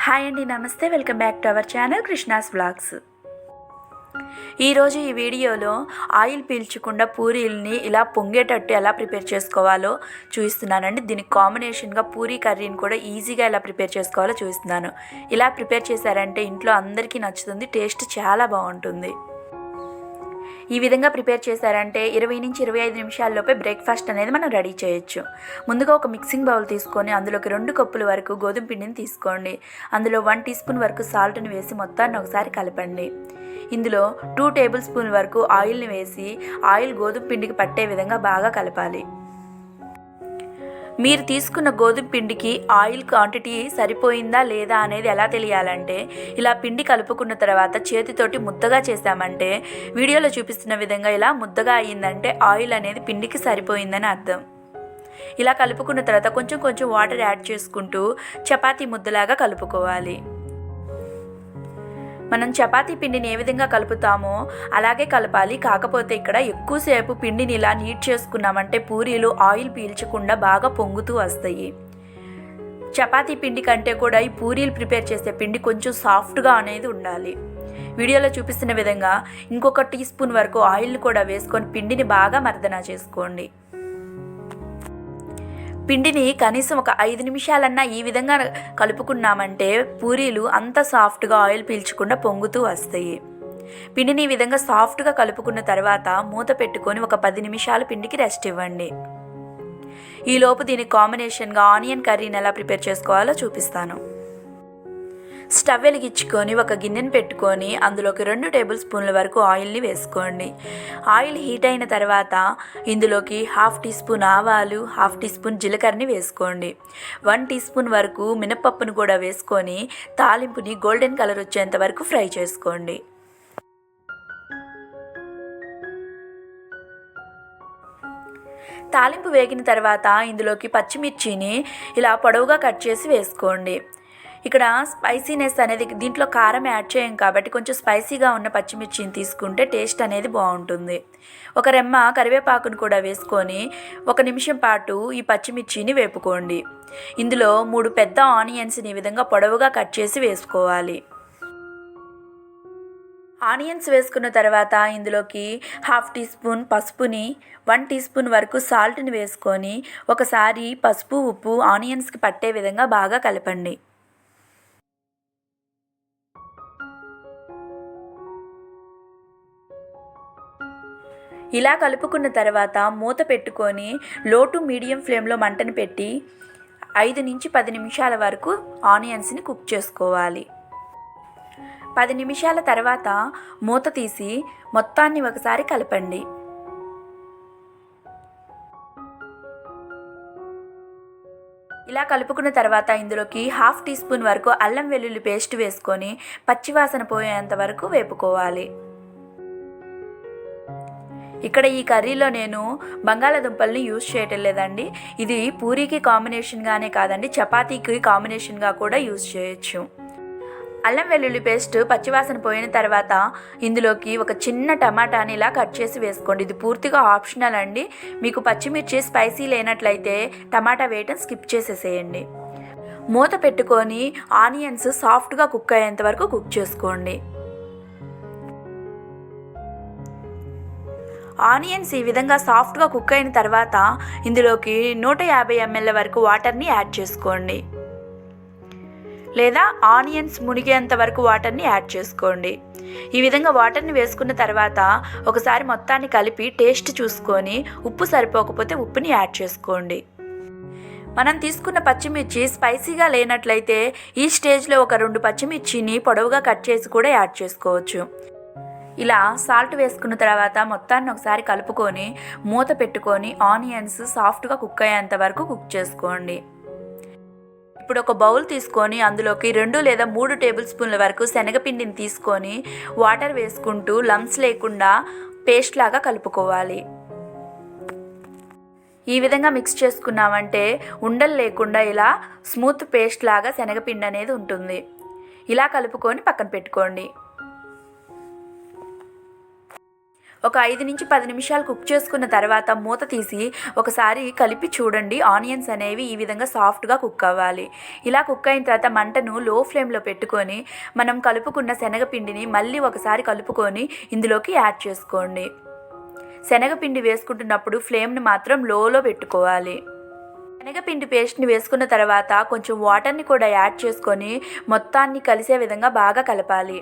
Hi అండి, నమస్తే. Welcome back to our channel Krishna's vlogs. ఈరోజు ఈ వీడియోలో ఆయిల్ పీల్చకుండా పూరీల్ని ఇలా పొంగేటట్టు ఎలా ప్రిపేర్ చేసుకోవాలో చూపిస్తున్నానండి. దీనికి కాంబినేషన్గా పూరీ కర్రీని కూడా ఈజీగా ఎలా ప్రిపేర్ చేసుకోవాలో చూపిస్తున్నాను. ఇలా ప్రిపేర్ చేశారంటే ఇంట్లో అందరికీ నచ్చుతుంది, టేస్ట్ చాలా బాగుంటుంది. ఈ విధంగా ప్రిపేర్ చేశారంటే 20 నుంచి 25 నిమిషాల్లోపే బ్రేక్ఫాస్ట్ అనేది మనం రెడీ చేయొచ్చు. ముందుగా ఒక మిక్సింగ్ బౌల్ తీసుకొని అందులోకి 2 కప్పుల వరకు గోధుమ పిండిని తీసుకోండి. అందులో 1 టీ స్పూన్ వరకు సాల్ట్ని వేసి మొత్తాన్ని ఒకసారి కలపండి. ఇందులో 2 టేబుల్ స్పూన్ వరకు ఆయిల్ని వేసి ఆయిల్ గోధుమ పిండికి పట్టే విధంగా బాగా కలపాలి. మీరు తీసుకున్న గోధుమ పిండికి ఆయిల్ క్వాంటిటీ సరిపోయిందా లేదా అనేది ఎలా తెలియాలంటే, ఇలా పిండి కలుపుకున్న తర్వాత చేతితోటి ముద్దగా చేసామంటే, వీడియోలో చూపిస్తున్న విధంగా ఇలా ముద్దగా అయ్యిందంటే ఆయిల్ అనేది పిండికి సరిపోయిందని అర్థం. ఇలా కలుపుకున్న తర్వాత కొంచెం కొంచెం వాటర్ యాడ్ చేసుకుంటూ చపాతీ ముద్దలాగా కలుపుకోవాలి. మనం చపాతీ పిండిని ఏ విధంగా కలుపుతామో అలాగే కలపాలి. కాకపోతే ఇక్కడ ఎక్కువసేపు పిండిని ఇలా నీట్ చేసుకున్నామంటే పూరీలు ఆయిల్ పీల్చకుండా బాగా పొంగుతూ వస్తాయి. చపాతీ పిండి కంటే కూడా ఈ పూరీలు ప్రిపేర్ చేసే పిండి కొంచెం సాఫ్ట్గా అనేది ఉండాలి. వీడియోలో చూపిస్తున్న విధంగా ఇంకొక టీ స్పూన్ వరకు ఆయిల్ని కూడా వేసుకొని పిండిని బాగా మర్దన చేసుకోండి. పిండిని కనీసం ఒక 5 నిమిషాలన్నా ఈ విధంగా కలుపుకున్నామంటే పూరీలు అంత సాఫ్ట్గా ఆయిల్ పీల్చకుండా పొంగుతూ వస్తాయి. పిండిని ఈ విధంగా సాఫ్ట్గా కలుపుకున్న తర్వాత మూత పెట్టుకొని ఒక 10 నిమిషాలు పిండికి రెస్ట్ ఇవ్వండి. ఈలోపు దీనికి కాంబినేషన్గా ఆనియన్ కర్రీని ఎలా ప్రిపేర్ చేసుకోవాలో చూపిస్తాను. స్టవ్ వెలిగించుకొని ఒక గిన్నెను పెట్టుకొని అందులోకి 2 టేబుల్ స్పూన్ల వరకు ఆయిల్ని వేసుకోండి. ఆయిల్ హీట్ అయిన తర్వాత ఇందులోకి 1/2 టీ స్పూన్ ఆవాలు, 1/2 టీ స్పూన్ జీలకర్రని వేసుకోండి. 1 టీ స్పూన్ వరకు మినపప్పును కూడా వేసుకొని తాలింపుని గోల్డెన్ కలర్ వచ్చేంత వరకు ఫ్రై చేసుకోండి. తాలింపు వేగిన తర్వాత ఇందులోకి పచ్చిమిర్చిని ఇలా పొడవుగా కట్ చేసి వేసుకోండి. ఇక్కడ స్పైసీనెస్ అనేది దీంట్లో కారం యాడ్ చేయం కాబట్టి కొంచెం స్పైసీగా ఉన్న పచ్చిమిర్చిని తీసుకుంటే టేస్ట్ అనేది బాగుంటుంది. ఒక రెమ్మ కరివేపాకును కూడా వేసుకొని 1 నిమిషం పాటు ఈ పచ్చిమిర్చిని వేపుకోండి. ఇందులో 3 పెద్ద ఆనియన్స్ని ఈ విధంగా పొడవుగా కట్ చేసి వేసుకోవాలి. ఆనియన్స్ వేసుకున్న తర్వాత ఇందులోకి 1/2 టీ స్పూన్ పసుపుని, 1 టీ స్పూన్ వరకు సాల్ట్ని వేసుకొని ఒకసారి పసుపు ఉప్పు ఆనియన్స్కి పట్టే విధంగా బాగా కలపండి. ఇలా కలుపుకున్న తర్వాత మూత పెట్టుకొని లో టు మీడియం ఫ్లేమ్లో మంటను పెట్టి 5 నుంచి 10 నిమిషాల వరకు ఆనియన్స్ని కుక్ చేసుకోవాలి. 10 నిమిషాల తర్వాత మూత తీసి మొత్తాన్ని ఒకసారి కలపండి. ఇలా కలుపుకున్న తర్వాత ఇందులోకి 1/2 టీ స్పూన్ వరకు అల్లం వెల్లుల్లి పేస్ట్ వేసుకొని పచ్చివాసన పోయేంత వరకు వేపుకోవాలి. ఇక్కడ ఈ కర్రీలో నేను బంగాళాదుంపల్ని యూజ్ చేయటం లేదండి. ఇది పూరీకి కాంబినేషన్గానే కాదండి, చపాతీకి కాంబినేషన్గా కూడా యూజ్ చేయొచ్చు. అల్లం వెల్లుల్లి పేస్ట్ పచ్చివాసన పోయిన తర్వాత ఇందులోకి ఒక చిన్న టమాటాని ఇలా కట్ చేసి వేసుకోండి. ఇది పూర్తిగా ఆప్షనల్ అండి. మీకు పచ్చిమిర్చి స్పైసీ లేనట్లయితే టమాటా వేయటం స్కిప్ చేసేసేయండి. మూత పెట్టుకొని ఆనియన్స్ సాఫ్ట్గా కుక్ అయ్యేంత వరకు కుక్ చేసుకోండి. ఆనియన్స్ ఈ విధంగా సాఫ్ట్గా కుక్ అయిన తర్వాత ఇందులోకి 150 ml వరకు వాటర్ని యాడ్ చేసుకోండి, లేదా ఆనియన్స్ మునిగేంత వరకు వాటర్ని యాడ్ చేసుకోండి. ఈ విధంగా వాటర్ని వేసుకున్న తర్వాత ఒకసారి మొత్తాన్ని కలిపి టేస్ట్ చూసుకొని ఉప్పు సరిపోకపోతే ఉప్పుని యాడ్ చేసుకోండి. మనం తీసుకున్న పచ్చిమిర్చి స్పైసీగా లేనట్లయితే ఈ స్టేజ్లో ఒక 2 పచ్చిమిర్చిని పొడవుగా కట్ చేసి కూడా యాడ్ చేసుకోవచ్చు. ఇలా సాల్ట్ వేసుకున్న తర్వాత మొత్తాన్ని ఒకసారి కలుపుకొని మూత పెట్టుకొని ఆనియన్స్ సాఫ్ట్గా కుక్ అయ్యేంత వరకు కుక్ చేసుకోండి. ఇప్పుడు ఒక బౌల్ తీసుకొని అందులోకి 2 లేదా 3 టేబుల్ స్పూన్ల వరకు శనగపిండిని తీసుకొని వాటర్ వేసుకుంటూ లంప్స్ లేకుండా పేస్ట్ లాగా కలుపుకోవాలి. ఈ విధంగా మిక్స్ చేసుకున్నామంటే ఉండలు లేకుండా ఇలా స్మూత్ పేస్ట్ లాగా శనగపిండి అనేది ఉంటుంది. ఇలా కలుపుకొని పక్కన పెట్టుకోండి. ఒక 5 నుంచి 10 నిమిషాలు కుక్ చేసుకున్న తర్వాత మూత తీసి ఒకసారి కలిపి చూడండి. ఆనియన్స్ అనేవి ఈ విధంగా సాఫ్ట్గా కుక్ అవ్వాలి. ఇలా కుక్ అయిన తర్వాత మంటను లో ఫ్లేమ్లో పెట్టుకొని మనం కలుపుకున్న శనగపిండిని మళ్ళీ ఒకసారి కలుపుకొని ఇందులోకి యాడ్ చేసుకోండి. శనగపిండి వేసుకుంటున్నప్పుడు ఫ్లేమ్ని మాత్రం లోలో పెట్టుకోవాలి. శనగపిండి పేస్ట్ని వేసుకున్న తర్వాత కొంచెం వాటర్ని కూడా యాడ్ చేసుకొని మొత్తాన్ని కలిసే విధంగా బాగా కలపాలి.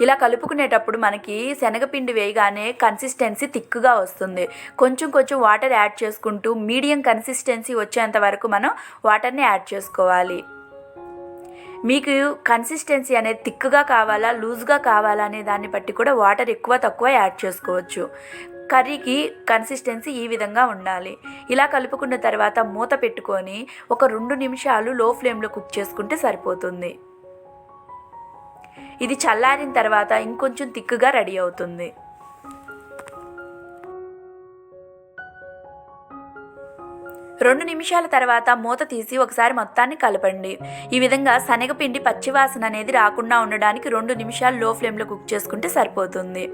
ఇలా కలుపుకునేటప్పుడు మనకి శనగపిండి వేయగానే కన్సిస్టెన్సీ థిక్గా వస్తుంది. కొంచెం కొంచెం వాటర్ యాడ్ చేసుకుంటూ మీడియం కన్సిస్టెన్సీ వచ్చేంత వరకు మనం వాటర్ని యాడ్ చేసుకోవాలి. మీకు కన్సిస్టెన్సీ అనేది థిక్గా కావాలా లూజ్గా కావాలా అనే దాన్ని బట్టి కూడా వాటర్ ఎక్కువ తక్కువ యాడ్ చేసుకోవచ్చు. కర్రీకి కన్సిస్టెన్సీ ఈ విధంగా ఉండాలి. ఇలా కలుపుకున్న తర్వాత మూత పెట్టుకొని ఒక 2 నిమిషాలు లో ఫ్లేమ్లో కుక్ చేసుకుంటే సరిపోతుంది. ఇది చల్లారిన తర్వాత ఇంకొంచెం థిక్గా రెడీ అవుతుంది. రెండు నిమిషాల తర్వాత మూత తీసి ఒకసారి మొత్తాన్ని కలపండి. ఈ విధంగా శనగపిండి పచ్చివాసన అనేది రాకుండా ఉండడానికి 2 నిమిషాలు లో ఫ్లేమ్లో కుక్ చేసుకుంటే సరిపోతుంది.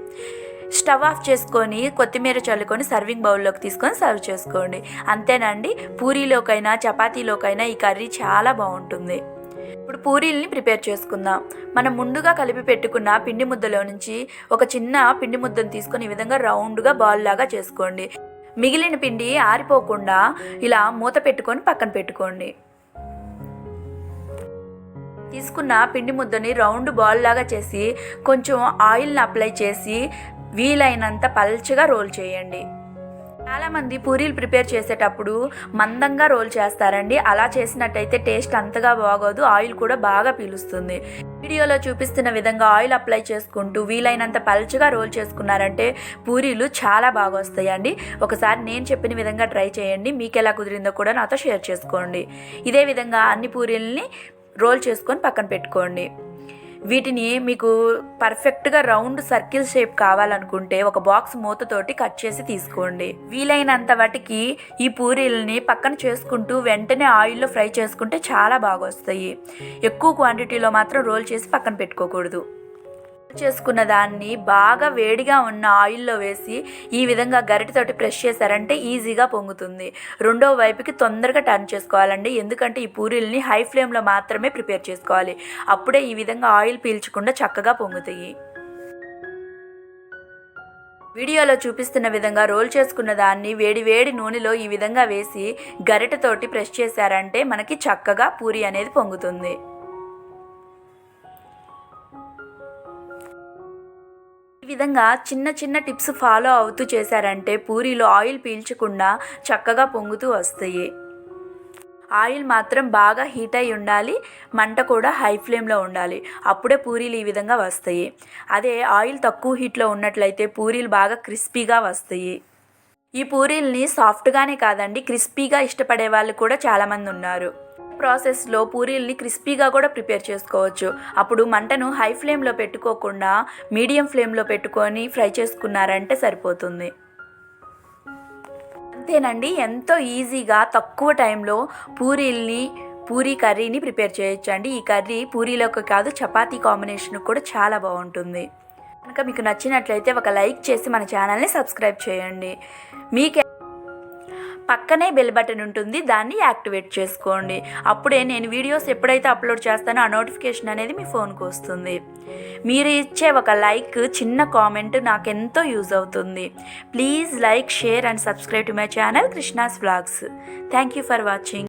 స్టవ్ ఆఫ్ చేసుకొని కొత్తిమీర చల్లుకొని సర్వింగ్ బౌల్లోకి తీసుకొని సర్వ్ చేసుకోండి. అంతేనండి, పూరీలోకైనా చపాతీలోకైనా ఈ కర్రీ చాలా బాగుంటుంది. ఇప్పుడు పూరీల్ని ప్రిపేర్ చేసుకుందాం. మనం ముందుగా కలిపి పెట్టుకున్న పిండి ముద్దలో నుంచి ఒక చిన్న పిండి ముద్దను తీసుకొని ఈ విధంగా రౌండ్గా బాల్ లాగా చేసుకోండి. మిగిలిన పిండి ఆరిపోకుండా ఇలా మూత పెట్టుకొని పక్కన పెట్టుకోండి. తీసుకున్న పిండి ముద్దని రౌండ్ బాల్ లాగా చేసి కొంచెం ఆయిల్ని అప్లై చేసి వీలైనంత పల్చగా రోల్ చేయండి. చాలామంది పూరీలు ప్రిపేర్ చేసేటప్పుడు మందంగా రోల్ చేస్తారండి. అలా చేసినట్టయితే టేస్ట్ అంతగా బాగోదు, ఆయిల్ కూడా బాగా పీలుస్తుంది. వీడియోలో చూపిస్తున్న విధంగా ఆయిల్ అప్లై చేసుకుంటూ వీలైనంత పల్చగా రోల్ చేసుకున్నారంటే పూరీలు చాలా బాగా వస్తాయండి. ఒకసారి నేను చెప్పిన విధంగా ట్రై చేయండి. మీకు ఎలా కుదిరిందో కూడా నాతో షేర్ చేసుకోండి. ఇదే విధంగా అన్ని పూరీలని రోల్ చేసుకొని పక్కన పెట్టుకోండి. వీటిని మీకు పర్ఫెక్ట్గా రౌండ్ సర్కిల్ షేప్ కావాలనుకుంటే ఒక బాక్స్ మూతతోటి కట్ చేసి తీసుకోండి. వీలైనంత వాటికి ఈ పూరీలని పక్కన చేసుకుంటూ వెంటనే ఆయిల్లో ఫ్రై చేసుకుంటే చాలా బాగా వస్తాయి. ఎక్కువ క్వాంటిటీలో మాత్రం రోల్ చేసి పక్కన పెట్టుకోకూడదు. చేసుకున్న దాన్ని బాగా వేడిగా ఉన్న ఆయిల్లో వేసి ఈ విధంగా గరిటెతోటి ప్రెస్ చేశారంటే ఈజీగా పొంగుతుంది. రెండో వైపుకి తొందరగా టర్న్ చేసుకోవాలండి. ఎందుకంటే ఈ పూరీల్ని హై ఫ్లేమ్లో మాత్రమే ప్రిపేర్ చేసుకోవాలి. అప్పుడే ఈ విధంగా ఆయిల్ పీల్చకుండా చక్కగా పొంగుతాయి. వీడియోలో చూపిస్తున్న విధంగా రోల్ చేసుకున్న దాన్ని వేడి వేడి నూనెలో ఈ విధంగా వేసి గరిటెతోటి ప్రెస్ చేశారంటే మనకి చక్కగా పూరీ అనేది పొంగుతుంది. ఈ విధంగా చిన్న చిన్న టిప్స్ ఫాలో అవుతూ చేశారంటే పూరీలో ఆయిల్ పీల్చకుండా చక్కగా పొంగుతూ వస్తాయి. ఆయిల్ మాత్రం బాగా హీట్ అయి ఉండాలి, మంట కూడా హై ఫ్లేమ్లో ఉండాలి. అప్పుడే పూరీలు ఈ విధంగా వస్తాయి. అదే ఆయిల్ తక్కువ హీట్లో ఉన్నట్లయితే పూరీలు బాగా క్రిస్పీగా వస్తాయి. ఈ పూరీల్ని సాఫ్ట్గానే కాదండి, క్రిస్పీగా ఇష్టపడే వాళ్ళు కూడా చాలామంది ఉన్నారు. ప్రాసెస్లో పూరీల్ని క్రిస్పీగా కూడా ప్రిపేర్ చేసుకోవచ్చు. అప్పుడు మంటను హై ఫ్లేమ్లో పెట్టుకోకుండా మీడియం ఫ్లేమ్లో పెట్టుకొని ఫ్రై చేసుకున్నారంటే సరిపోతుంది. అంతేనండి, ఎంతో ఈజీగా తక్కువ టైంలో పూరీ కర్రీని ప్రిపేర్ చేయొచ్చండి. ఈ కర్రీ పూరీలోకి కాదు చపాతీ కాంబినేషన్ కూడా చాలా బాగుంటుంది. కనుక మీకు నచ్చినట్లయితే ఒక లైక్ చేసి మన ఛానల్ని సబ్స్క్రైబ్ చేయండి. మీకే పక్కనే బెల్ బటన్ ఉంటుంది, దాన్ని యాక్టివేట్ చేసుకోండి. అప్పుడే నేను వీడియోస్ ఎప్పుడైతే అప్లోడ్ చేస్తానో ఆ నోటిఫికేషన్ అనేది మీ ఫోన్కి వస్తుంది. మీరు ఇచ్చే ఒక లైక్, చిన్న కామెంట్ నాకు ఎంతో యూజ్ అవుతుంది. Please like, share and subscribe to my channel Krishna's vlogs. Thank you for watching.